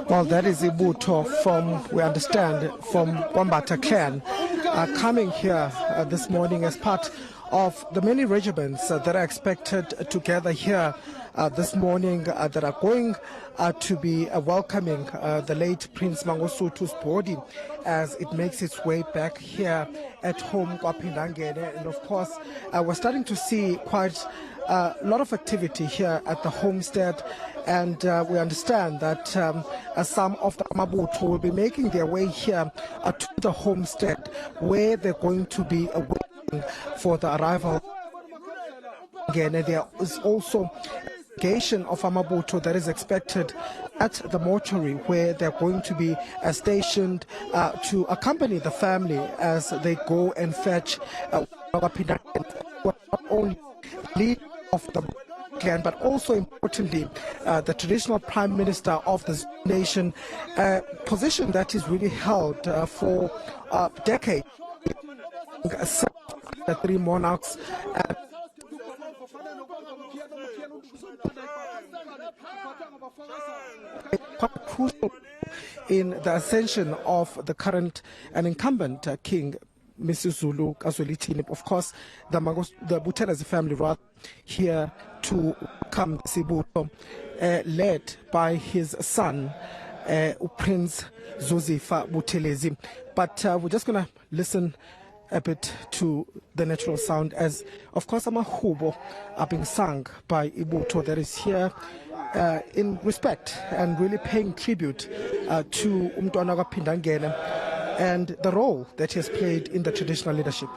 Well, that is Amabutho from, we understand, from Wambata clan, coming here this morning as part of the many regiments that are expected to gather here this morning that are going to be welcoming the late Prince Mangosuthu's body as it makes its way back here at home, Kwapindangene. And of course, we're starting to see quite a lot of activity here at the homestead, and we understand that some of the Amabutho will be making their way here to the homestead, where they're going to be waiting for the arrival. Again, there is also delegation of Amabutho that is expected at the mortuary, where they're going to be stationed to accompany the family as they go and fetch not only lead of the clan, but also importantly the traditional prime minister of this nation, a position that is really held for decades. The three monarchs quite crucial in the ascension of the current and incumbent king, Mrs. Zulu Kazwelithini. Of course, the Buthelezi family rather here to come Amabutho, led by his son, Prince Mangosuthu Buthelezi. But we're just going to listen a bit to the natural sound as, of course, amahubo are being sung by Amabutho that is here in respect and really paying tribute to Umntwana kaPhindangene and the role that he has played in the traditional leadership.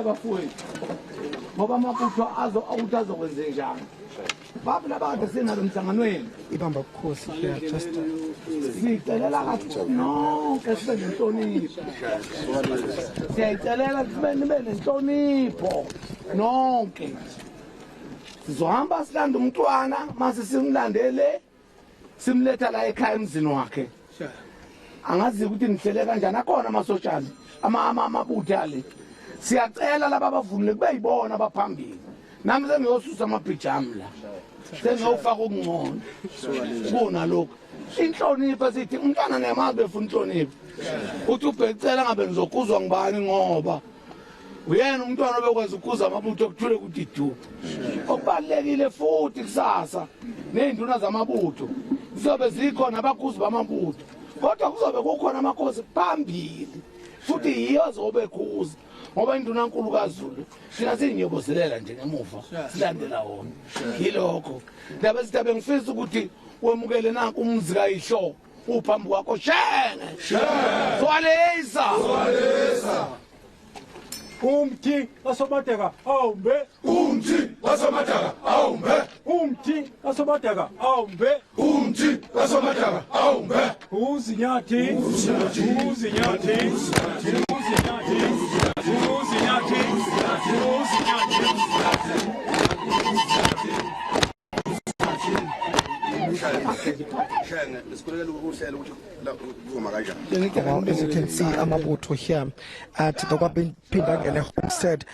bafowethu ngoba amabutho awutazokwenze njani babu labade sinalo emhlanganweni ibamba ukhosi here just sicelela kathi nonke sibe nenhlonipho siyayicelela sibe nenhlonipho nonke sizohamba silanda umntwana mase simlandele simletha la ekhaya emzini wakhe angazi ukuthi nihlele kanjani akhona amasocial amabutho ale siyacela laba abavunule kubeyibona abaphambili nami sengiyosusa amabhijami la sengiyofaka okungcono kuna lokho inhlonipho sithi umntwana nemazi befuna inhlonipho uthi ubhecela ngabe ngizokuzwa ngibani ngoba uyena umntwana obekwazi ukuza amabutho okuthule ukuthi du okubalekile futhi kusasa nezinduna zamabutho zizobe zikhona abakhuzi bamabutho kodwa kuzobe kukhona amakhosi phambili futhi yiyo zobe khuzi ngoba induna enkulu kaZulu thina sinyobozelela nje ngemuva silandela wona yilokho ndaba sitabe ngifisa ukuthi wemukele nanku umzi kayihlo uphambi kwakho Shenge Buthelezi umthi asobateka awumbe umthi asomataka awumbe umthi asobateka awumbe umthi asomataka awumbe uzinyathi Well, as you can see, Amabutho here at the Wapindangene homestead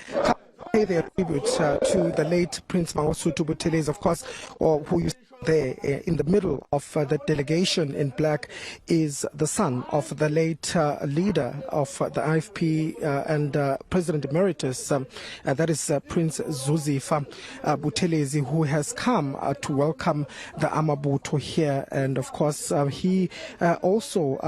pay their tribute to the late Prince Mangosuthu Buthelezi, of course, or who you there in the middle of the delegation in black is the son of the late leader of the IFP and President Emeritus, that is Prince Mangosuthu Buthelezi, who has come to welcome the Amabutho here. And of course, he also,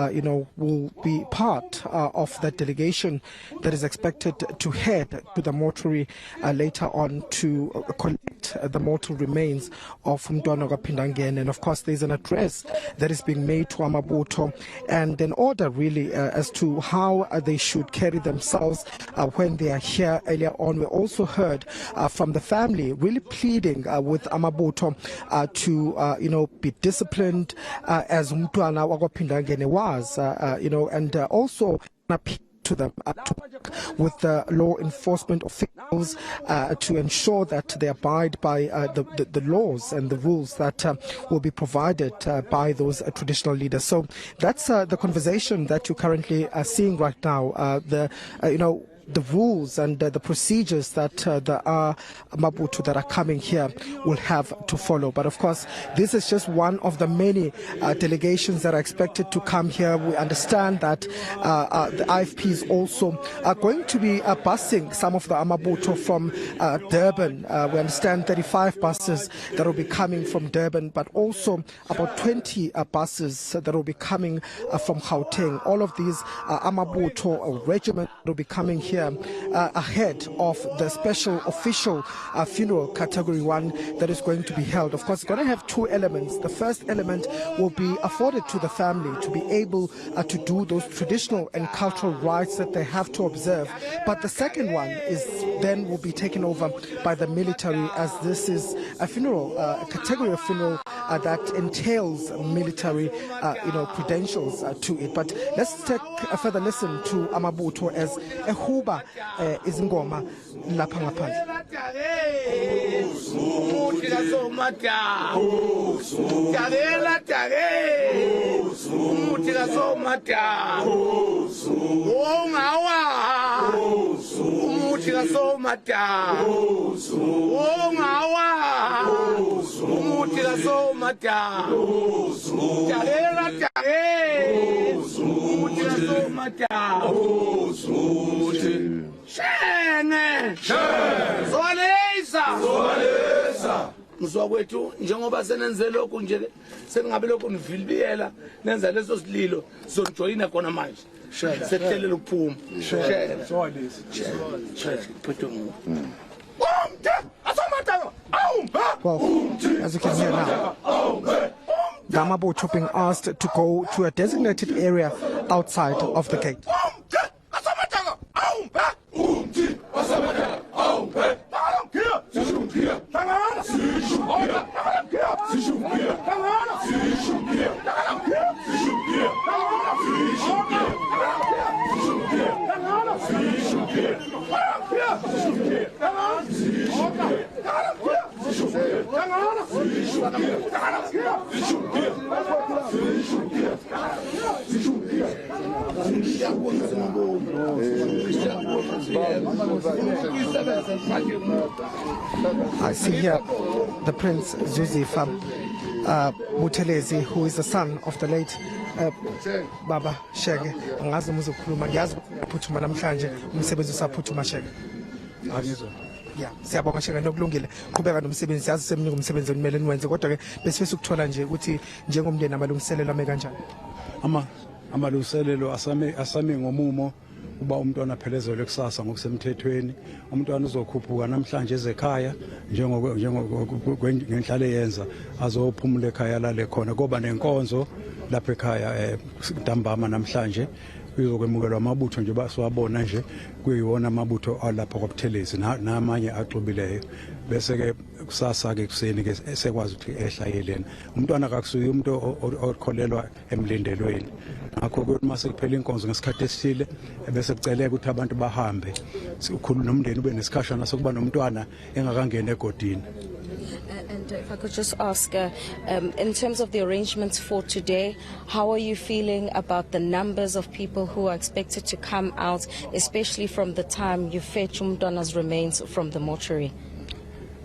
will be part of that delegation that is expected to head to the mortuary later on to collect the mortal remains of Mntwana Pindangene. And of course, there's an address that is being made to Amabutho and an order really as to how they should carry themselves when they are here. Earlier on, we also heard from the family really pleading with Amabutho to be disciplined as Mntwana Pindangene was, and also appeal to them to work with the law enforcement officials to ensure that they abide by the laws and the rules that will be provided by those traditional leaders. So that's the conversation that you currently are seeing right now. The rules and the procedures that the Amabutho that are coming here will have to follow. But of course, this is just one of the many delegations that are expected to come here. We understand that the IFP is also going to be busing some of the Amabutho from Durban. We understand 35 buses that will be coming from Durban, but also about 20 buses that will be coming from Gauteng. All of these Amabutho regiments will be coming here ahead of the special official funeral category 1 that is going to be held. Of course, it's going to have two elements. The first element will be afforded to the family to be able to do those traditional and cultural rites that they have to observe. But the second one is then will be taken over by the military, as this is a funeral, a category of funeral that entails military credentials to it. But let's take a further listen to Amabutho as a huba izingoma lapha ngaphandle. Shenge Buthelezi mswakwethu njengoba senenze lokhu nje seningabe lokhu nivilibiyela nenza leso sililo sizonjoyina khona manje sekuhlelela ukuphuma Shenge Well, as you can hear now, the Amabutho being asked to go to a designated area outside of the gate. I see here the Prince Mangosuthu Buthelezi, who is the son of the late Baba Shenge. Angazi umuzokhuluma ngiyazi uphuthuma namhlanje umsebenzi usaphuthuma Shenge. Yeah, siyabonga Shenge nokulungile. Qhubeka nomsebenzi yazi semnika umsebenzi okumele niwenze kodwa ke besifisa ukuthola nje ukuthi njengomndeni amalungiselelo ame kanjani. Amalungiselelo asame ngomumo uba umntwana aphelezelwe kusasa ngokusemthethweni. Umntwana uzokhuphuka namhlanje ezekhaya ngenhlalo yenza azophumula ekhaya lale khona kuba nenkonzo lapha ekhaya ntambama namhlanje uyokwemukelwa amabutho nje basiwabona nje kuyiwona amabutho alapha kwaButhelezi namanye axubileyo bese ke kusasa ke kuseni ke esekwazi ukuthi ehlayelena umntwana akakusuyi umuntu okholelwa emlindelweni ngakho ukuthi mase kuphela inkonzo ngesikhathi esithile bese kuceleka ukuthi abantu bahambe sikhuluma nomndeni ube nesikhashana sokuba nomntwana engakangena egodini. And if I could just ask, in terms of the arrangements for today, how are you feeling about the numbers of people who are expected to come out, especially from the time you fetch umntwana's remains from the mortuary?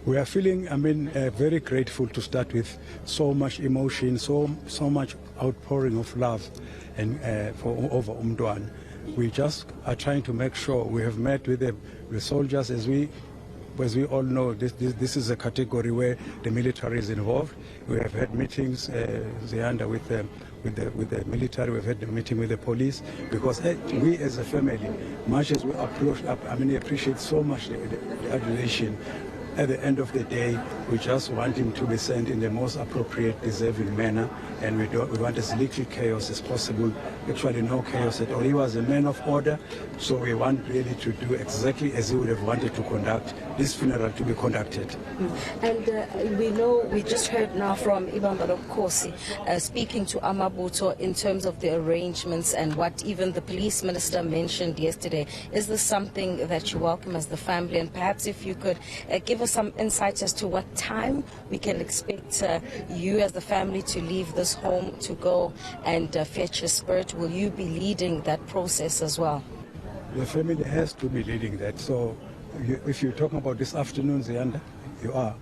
We are feeling, very grateful to start with. So much emotion, so much outpouring of love and over umntwana. We just are trying to make sure we have met with the soldiers as we all know, this is a category where the military is involved. We have had meetings, Zianda, with the military. We've had a meeting with the police because we, as a family, much as we appreciate so much the adulation. At the end of the day, we just want him to be sent in the most appropriate, deserving manner, and we want as little chaos as possible. Actually, no chaos at all. He was a man of order, so we want really to do exactly as he would have wanted to conduct this funeral to be conducted. And we just heard now from Ibambalo Kosi speaking to Amabutho in terms of the arrangements and what even the police minister mentioned yesterday. Is this something that you welcome as the family? And perhaps if you could give us some insights as to what time we can expect you as the family to leave this home to go and fetch your spirit. Will you be leading that process as well? The family has to be leading that. So if you're talking about this afternoon, Zianda, you are.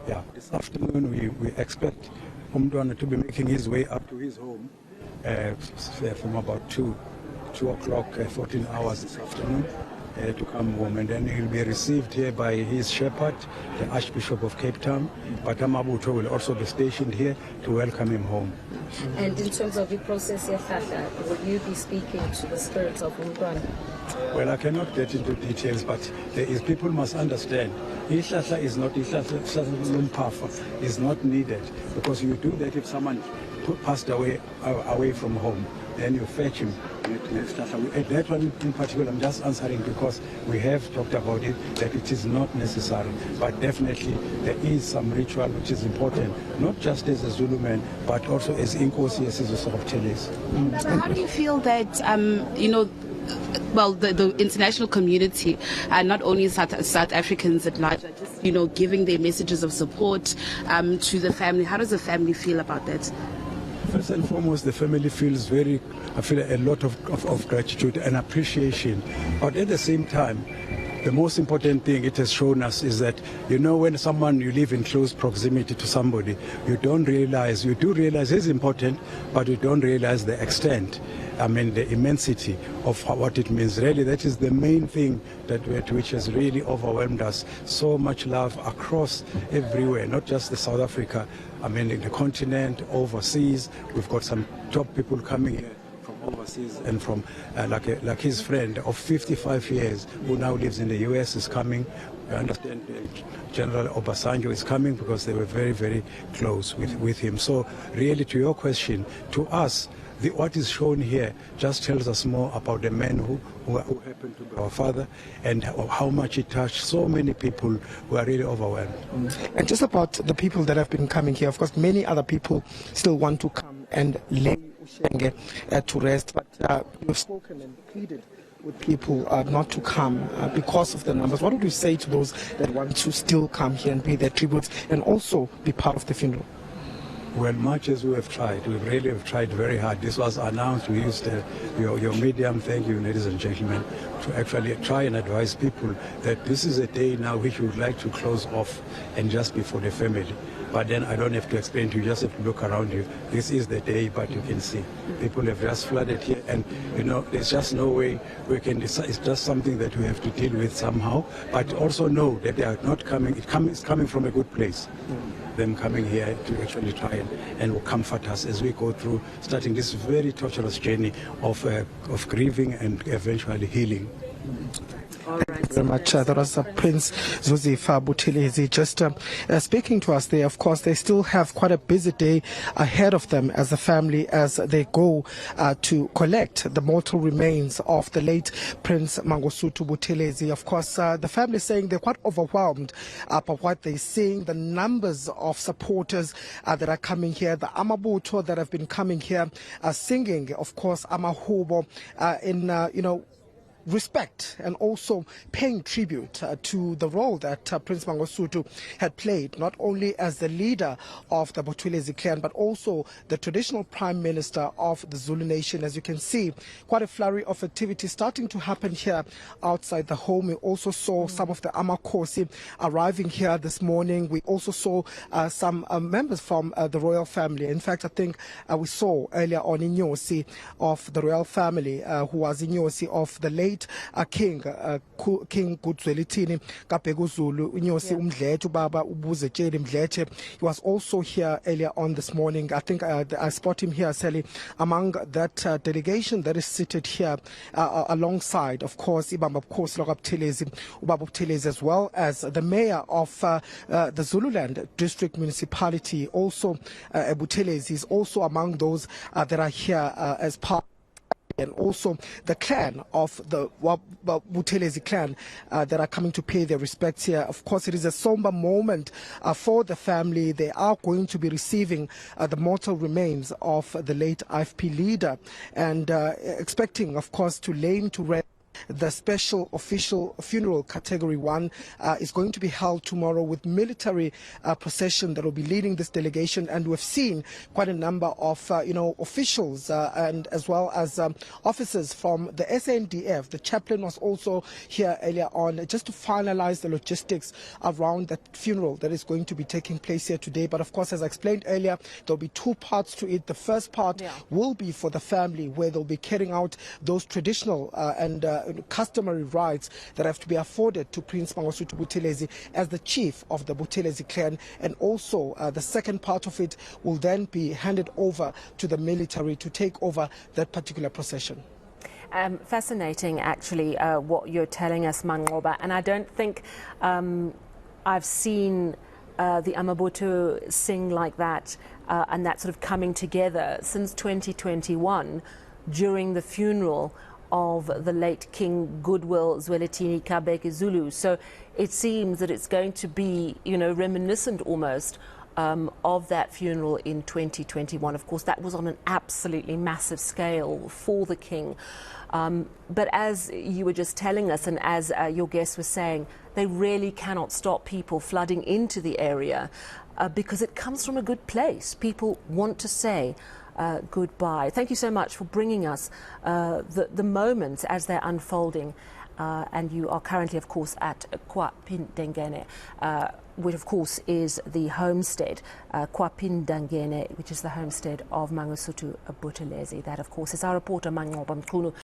Yeah, this afternoon we expect umntwana to be making his way up to his home from about 2 o'clock, 14 hours this afternoon. To come home, and then he'll be received here by his shepherd, the Archbishop of Cape Town. But Amabutho will also be stationed here to welcome him home. And in terms of the process, will you be speaking to the spirits of umntwana? Well, I cannot get into details, but people must understand. Ihlahla is not is not needed, because you do that if someone passed away from home. Then you fetch him. That one in particular, I'm just answering because we have talked about it, that it is not necessary. But definitely there is some ritual which is important, not just as a Zulu man, but also as eNCA, as a sort of Buthelezi. How do you feel that, the international community, and not only South Africans at large, are just, giving their messages of support to the family? How does the family feel about that? First and foremost, the family feels I feel a lot of gratitude and appreciation. But at the same time, the most important thing it has shown us is that, when you live in close proximity to somebody, you do realize it's important, but you don't realize the extent, the immensity of what it means. Really, that is the main thing which has really overwhelmed us. So much love across everywhere, not just the South Africa, in the continent, overseas. We've got some top people coming here from overseas, and from like his friend of 55 years who now lives in the US is coming. I understand General Obasanjo is coming because they were very, very close with him. So really, to your question, to us, what is shown here just tells us more about the man who happened to be our father, and how much it touched so many people who are really overwhelmed. And just about the people that have been coming here, of course, many other people still want to come and lay Shenge to rest, but you've spoken and pleaded with people not to come because of the numbers. What would you say to those that want to still come here and pay their tributes and also be part of the funeral? Well, much as we have tried, we really have tried very hard. This was announced. We used your medium, thank you, ladies and gentlemen, to actually try and advise people that this is a day now which we would like to close off and just be for the family. But then I don't have to explain to you, just have to look around you. This is the day, but you can see people have just flooded here, and there's just no way we can decide. It's just something that we have to deal with somehow, but also know that they are not coming. It's coming from a good place. Them coming here to actually try and comfort us as we go through starting this very torturous journey of grieving and eventually healing. All right. Very much. That was Prince Mangosuthu Buthelezi just speaking to us there. Of course, they still have quite a busy day ahead of them as a family as they go to collect the mortal remains of the late Prince Mangosuthu Buthelezi. Of course, the family is saying they're quite overwhelmed by what they're seeing, the numbers of supporters that are coming here, the Amabutho that have been coming here singing, of course, Amahubo in respect and also paying tribute to the role that Prince Mangosuthu had played, not only as the leader of the Buthelezi clan, but also the traditional prime minister of the Zulu nation. As you can see, quite a flurry of activity starting to happen here outside the home. We also saw some of the Amakhosi arriving here this morning. We also saw some members from the royal family. In fact, I think we saw earlier on Inyosi of the royal family, who was Inyosi of the late King Gudzwelithini Kapeguzulu Inyosi Umdletshe Baba Ubuzetsheli Mdletshe. He was also here earlier on this morning. I think I spot him here, Sally, among that delegation that is seated here alongside, of course, Ubaba Buthelezi, as well as the mayor of the Zululand District Municipality, also Buthelezi, is also among those that are here as part, and also the clan of the Buthelezi clan that are coming to pay their respects here. Of course, it is a somber moment for the family. They are going to be receiving the mortal remains of the late IFP leader and expecting, of course, to lay him to rest. The special official funeral category 1 is going to be held tomorrow with military procession that will be leading this delegation, and we've seen quite a number of officials and as well as officers from the SANDF. The chaplain was also here earlier on just to finalize the logistics around that funeral that is going to be taking place here today. But of course, as I explained earlier, there'll be two parts to it. The first part will be for the family, where they'll be carrying out those traditional and customary rights that have to be afforded to Prince Mangosuthu Buthelezi as the chief of the Buthelezi clan, and also the second part of it will then be handed over to the military to take over that particular procession. Fascinating, actually, what you're telling us, Manqoba, and I don't think I've seen the Amabutho sing like that and that sort of coming together since 2021 during the funeral of the late King Goodwill Zwelithini Kabeke Zulu. So it seems that it's going to be, reminiscent almost of that funeral in 2021. Of course, that was on an absolutely massive scale for the king. But as you were just telling us, and as your guest was saying, they really cannot stop people flooding into the area because it comes from a good place. People want to say goodbye. Thank you so much for bringing us the moments as they're unfolding. And you are currently, of course, at KwaPhindangene, which, of course, is the homestead, KwaPhindangene, which is the homestead of Mangosuthu Buthelezi. That, of course, is our reporter, Manqoba Mchunu.